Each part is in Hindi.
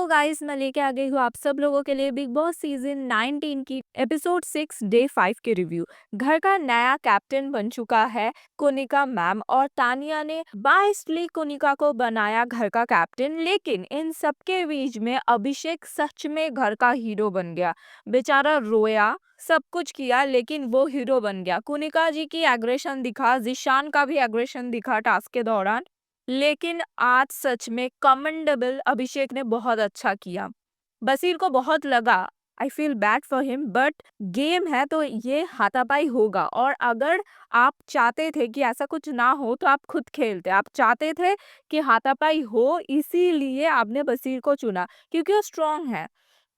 तो गाइस मैं लेके आ गई हूँ आप सब लोगों के लिए बिग बॉस सीजन 19 की एपिसोड 6 डे 5 के रिव्यू। घर का नया कैप्टन बन चुका है कोनिका मैम और तानिया ने बाइसली कोनिका को बनाया घर का कैप्टन, लेकिन इन सबके बीच में अभिषेक सच में घर का हीरो बन गया। बेचारा रोया, सब कुछ किया, लेकिन वो हीरो बन गया। कोनिका जी की एग्रेशन दिखा, जिशान का भी एग्रेशन दिखा टास्क के दौरान, लेकिन आज सच में कमेंडेबल अभिषेक ने बहुत अच्छा किया। बसीर को बहुत लगा, I feel bad for him, but game है तो ये हाथापाई होगा। और अगर आप चाहते थे कि ऐसा कुछ ना हो तो आप खुद खेलते, आप चाहते थे कि हाथापाई हो, इसीलिए आपने बसीर को चुना क्योंकि वो स्ट्रांग है।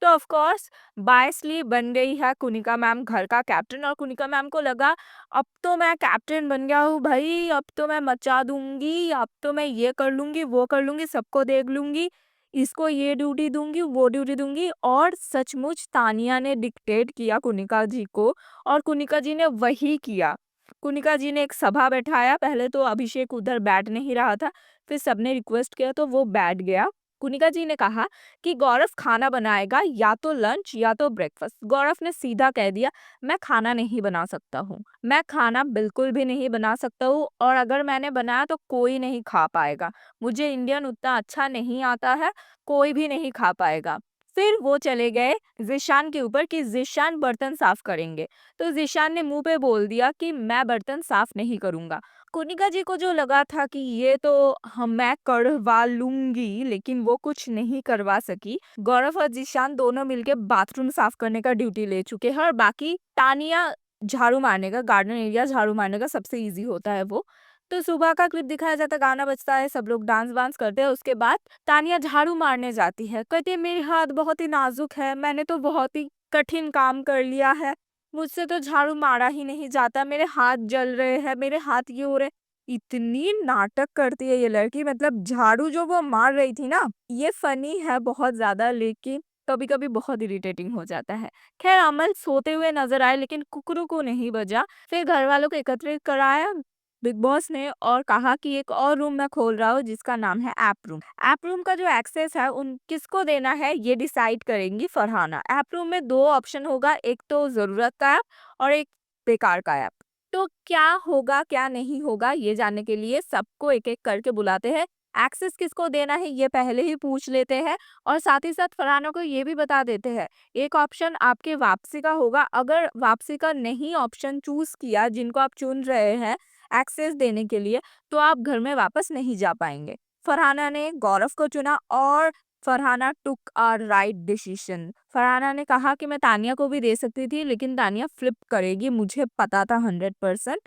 तो ऑफ कोर्स बायसली बन गई है कुनिका मैम घर का कैप्टन, और कुनिका मैम को लगा अब तो मैं कैप्टन बन गया हूँ भाई, अब तो मैं मचा दूंगी, अब तो मैं ये कर लूंगी, वो कर लूंगी, सबको देख लूंगी, इसको ये ड्यूटी दूंगी, वो ड्यूटी दूंगी। और सचमुच तानिया ने डिक्टेट किया कुनिका जी को, और कुनिका जी ने वही किया। कुनिका जी ने एक सभा बैठाया, पहले तो अभिषेक उधर बैठ नहीं रहा था, फिर सबने रिक्वेस्ट किया तो वो बैठ गया। कुनिका जी ने कहा कि गौरव खाना बनाएगा, या तो लंच या तो ब्रेकफास्ट। गौरव ने सीधा कह दिया मैं खाना नहीं बना सकता हूँ, मैं खाना बिल्कुल भी नहीं बना सकता हूँ, और अगर मैंने बनाया तो कोई नहीं खा पाएगा, मुझे इंडियन उतना अच्छा नहीं आता है, कोई भी नहीं खा पाएगा। फिर वो चले गए जिशान के ऊपर कि जिशान बर्तन साफ करेंगे, तो जिशान ने मुंह पे बोल दिया कि मैं बर्तन साफ नहीं करूंगा। कोनिका जी को जो लगा था कि ये तो हम मैं करवा लूंगी, लेकिन वो कुछ नहीं करवा सकी। गौरव और जिशान दोनों मिलके बाथरूम साफ करने का ड्यूटी ले चुके हैं, और बाकी तानिया झाड़ू मारने का, गार्डन एरिया झाड़ू मारने का सबसे इजी होता है वो। तो सुबह का क्लिप दिखाया जाता है, गाना बजता है, सब लोग डांस वांस करते हैं। उसके बाद तानिया झाड़ू मारने जाती है, कहती है मेरे हाथ बहुत ही नाजुक है, मैंने तो बहुत ही कठिन काम कर लिया है, मुझसे तो झाड़ू मारा ही नहीं जाता, मेरे हाथ जल रहे हैं, मेरे हाथ ये हो रहे। इतनी नाटक करती है ये लड़की, मतलब झाड़ू जो वो मार रही थी ना, ये फनी है बहुत ज्यादा, लेकिन कभी कभी बहुत इरिटेटिंग हो जाता है। खैर अमल सोते हुए नजर आए, लेकिन कुकरू को नहीं बजा। फिर घर वालों को एकत्रित कराया बिग बॉस ने और कहा कि एक और रूम मैं खोल रहा हूँ जिसका नाम है ऐप रूम। ऐप रूम का जो एक्सेस है उन किसको देना है ये डिसाइड करेंगी फरहाना। ऐप रूम में दो ऑप्शन होगा, एक तो जरूरत का ऐप और एक बेकार का ऐप। तो क्या होगा क्या नहीं होगा ये जानने के लिए सबको एक एक करके बुलाते हैं। एक्सेस किसको देना है ये पहले ही पूछ लेते हैं, और साथ ही साथ फरहाना को ये भी बता देते हैं एक ऑप्शन आपके वापसी का होगा। अगर वापसी का नहीं ऑप्शन चूज किया जिनको आप चुन रहे हैं एक्सेस देने के लिए, तो आप घर में वापस नहीं जा पाएंगे। फरहाना ने गौरव को चुना, और फरहाना टुक अ राइट डिसीजन। फरहाना ने कहा कि मैं तानिया को भी दे सकती थी, लेकिन तानिया फ्लिप करेगी, मुझे पता था 100%,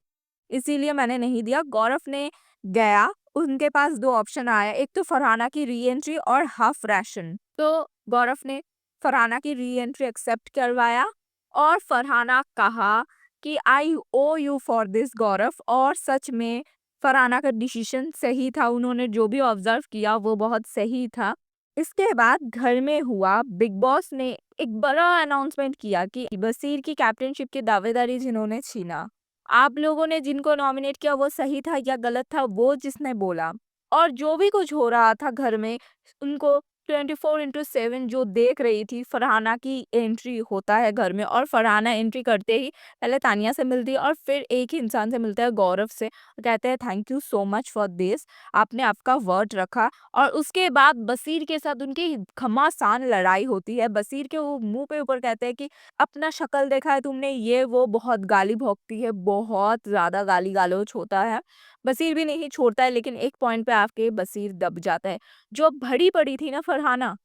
इसीलिए मैंने नहीं दिया। गौरव ने गया, उनके पास दो ऑप्शन आया, एक तो फरहाना की री एंट्री और हाफ राशन। तो गौरव ने फरहाना की री एंट्री एक्सेप्ट करवाया, और फरहाना कहा कि आई ओ यू फॉर दिस गौरव, और सच में फरहाना का डिसीजन सही था, उन्होंने जो भी ऑब्जर्व किया वो बहुत सही था। इसके बाद घर में हुआ, बिग बॉस ने एक बड़ा अनाउंसमेंट किया कि बसीर की कैप्टनशिप की दावेदारी जिन्होंने छीना, आप लोगों ने जिनको नॉमिनेट किया वो सही था या गलत था, वो जिसने बोला, और जो भी कुछ हो रहा था घर में उनको 24/7 जो देख रही थी। फरहाना की एंट्री होता है घर में, और फरहाना एंट्री करते ही पहले तानिया से मिलती है और फिर एक ही इंसान से मिलता है, गौरव से। कहते हैं thank you so much for this, आपने आपका वर्ड रखा। और उसके बाद बसीर के साथ उनकी घमासान लड़ाई होती है। बसीर के वो मुंह पे ऊपर कहते हैं कि अपना शक्ल देखा है तुमने, ये वो बहुत गाली भौंकती है, बहुत ज्यादा गाली गलौज होता है। बसीर भी नहीं छोड़ता है, लेकिन एक पॉइंट पे आके बसीर दब जाता है। जो भरी पड़ी थी ना फरहाना,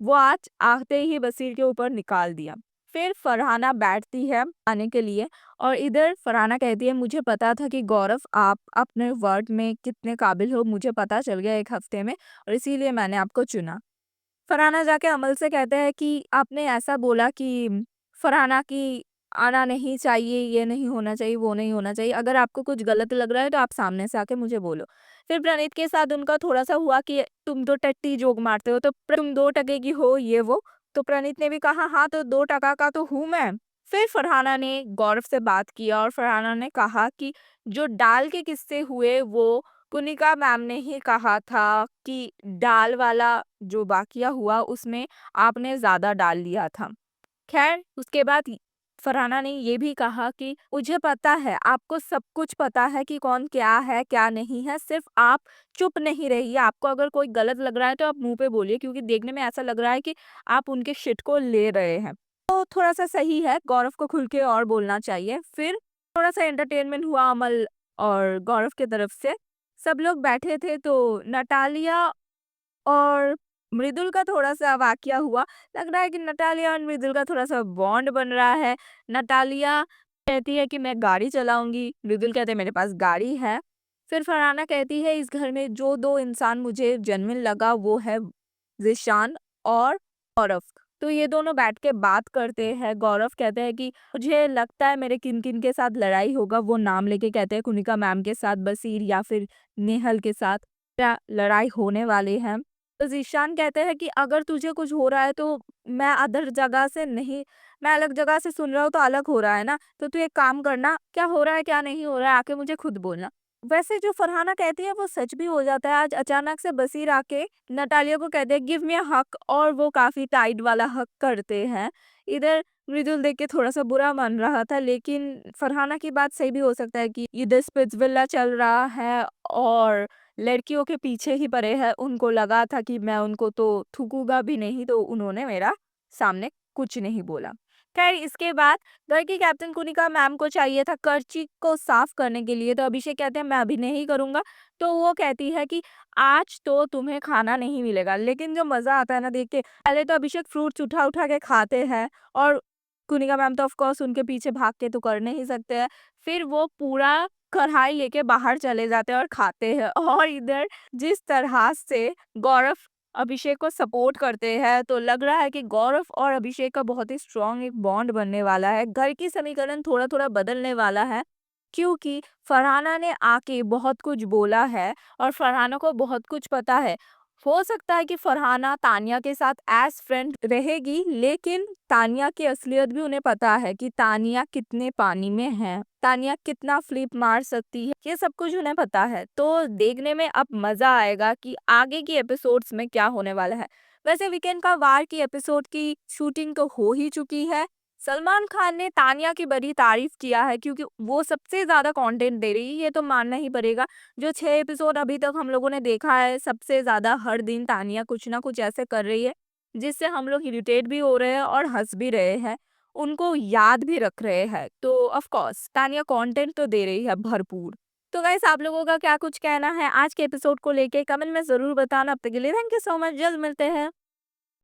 वो आज आते ही बसीर के ऊपर निकाल दिया। फिर फरहाना बैठती है आने के लिए, और इधर फरहाना कहती है मुझे पता था कि गौरव आप अपने वर्ड में कितने काबिल हो, मुझे पता चल गया एक हफ्ते में, और इसीलिए मैंने आपको चुना। फरहाना जाके अमल से कहते हैं कि आपने ऐसा बोला कि फरहाना की आना नहीं चाहिए, ये नहीं होना चाहिए, वो नहीं होना चाहिए, अगर आपको कुछ गलत लग रहा है तो आप सामने से आके मुझे बोलो। फिर प्रणीत के साथ उनका थोड़ा सा हुआ कि तुम तो टट्टी जोक मारते हो, तो तुम 2 टके की हो, ये वो। तो प्रणीत ने भी कहा हाँ तो 2 टका का तो हूँ मैं। फिर फरहाना ने गौरव से बात किया, और फरहाना ने कहा कि जो डाल के किस्से हुए वो कुनिका मैम ने ही कहा था कि दाल वाला जो बाकिया हुआ उसमें आपने ज़्यादा डाल लिया था। खैर उसके बाद फरहाना ने ये भी कहा कि मुझे पता है, आपको सब कुछ पता है कि कौन क्या है, क्या नहीं है, सिर्फ़ आप चुप नहीं रहिए। आपको अगर कोई गलत लग रहा है तो आप मुँह पे बोलिए क्योंकि देखने में ऐसा लग रहा है कि आप उनके शिट को ले रहे हैं। तो थोड़ा-सा सही है, गौरव को खुल के और बोलना चाहिए। फिर थोड़ा-सा एंटरटेनमेंट हुआ अमल और गौरव की तरफ से। सब लोग बैठे थे तो नटालिया और मृदुल का थोड़ा-सा वाकया हुआ। लग रहा है कि नटालिया और मृदुल का थोड़ा-सा बॉन्ड बन रहा है। नटालिया कहती है कि मैं गाड़ी चलाऊँगी, मृदुल कहते हैं मेरे पास गाड़ी है। फिर फरहाना कहती है इस घर में जो 2 इंसान मुझे जेन्युइन लगा वो है ज़ीशान और गौरव। तो ये दोनों बैठ के बात करते हैं। गौरव कहते हैं कि मुझे लगता है मेरे किन-किन के साथ लड़ाई होगा, वो नाम लेके कहते हैं कुनिका मैम के साथ, बसीर या फिर नेहल के साथ क्या लड़ाई होने वाली है। तो ज़ीशान कहते हैं कि अगर तुझे कुछ हो रहा है तो मैं अदर जगह से नहीं, मैं अलग जगह से सुन रहा हूँ तो अलग हो रहा है ना, तो तू एक काम करना, क्या हो रहा है क्या नहीं हो रहा है आके मुझे खुद बोलना। वैसे जो फरहाना कहती है वो सच भी हो जाता है। आज अचानक से बसीर आके नटालिया को कहते हैं गिव मी अ हग और वो काफ़ी टाइट वाला हग करते हैं। इधर मृदुल देख के थोड़ा-सा बुरा मान रहा था, लेकिन फरहाना की बात सही भी हो सकता है कि इधर स्पिट्ज़विला चल रहा है और लड़कियों के पीछे ही पड़े हैं। उनको लगा था कि मैं उनको तो थूकूँगा भी नहीं, तो उन्होंने मेरा सामने कुछ नहीं बोला। खैर इसके बाद घर की कैप्टन कुनिका मैम को चाहिए था कर्ची को साफ करने के लिए, तो अभिषेक कहते हैं मैं अभी नहीं करूँगा। तो वो कहती है कि आज तो तुम्हें खाना नहीं मिलेगा। लेकिन जो मज़ा आता है ना देख के, पहले तो अभिषेक फ्रूट्स उठा-उठा के खाते हैं और कुनिका मैम तो ऑफ कोर्स उनके पीछे भाग के तो कर नहीं सकते हैं। फिर वो पूरा कढ़ाई लेके बाहर चले जाते हैं और खाते हैं और इधर जिस तरह से गौरव अभिषेक को सपोर्ट करते हैं, तो लग रहा है कि गौरव और अभिषेक का बहुत ही स्ट्रॉन्ग एक बॉन्ड बनने वाला है। घर की समीकरण थोड़ा-थोड़ा बदलने वाला है, क्योंकि फरहाना ने आके बहुत कुछ बोला है और फरहाना को बहुत कुछ पता है। हो सकता है कि फरहाना तान्या के साथ एज़ फ्रेंड रहेगी, लेकिन तान्या की असलियत भी उन्हें पता है कि तान्या कितने पानी में है, तान्या कितना फ्लिप मार सकती है, ये सब कुछ उन्हें पता है। तो देखने में अब मज़ा आएगा कि आगे की एपिसोड्स में क्या होने वाला है। वैसे वीकेंड का वार की एपिसोड की शूटिंग तो हो ही चुकी है। सलमान खान ने तान्या की बड़ी तारीफ किया है क्योंकि वो सबसे ज़्यादा कंटेंट दे रही है, ये तो मानना ही पड़ेगा। जो 6 एपिसोड अभी तक हम लोगों ने देखा है, सबसे ज़्यादा हर दिन तान्या कुछ ना कुछ ऐसे कर रही है, जिससे हम लोग इरिटेट भी हो रहे हैं और हँस भी रहे हैं। उनको याद भी रख रहे हैं। तो ऑफ कोर्स तान्या कंटेंट तो दे रही है भरपूर। तो गाइस आप लोगों का क्या कुछ कहना है आज के एपिसोड को लेके कमेंट में ज़रूर बताना। अब तक के लिए थैंक यू सो मच। जल्द मिलते हैं।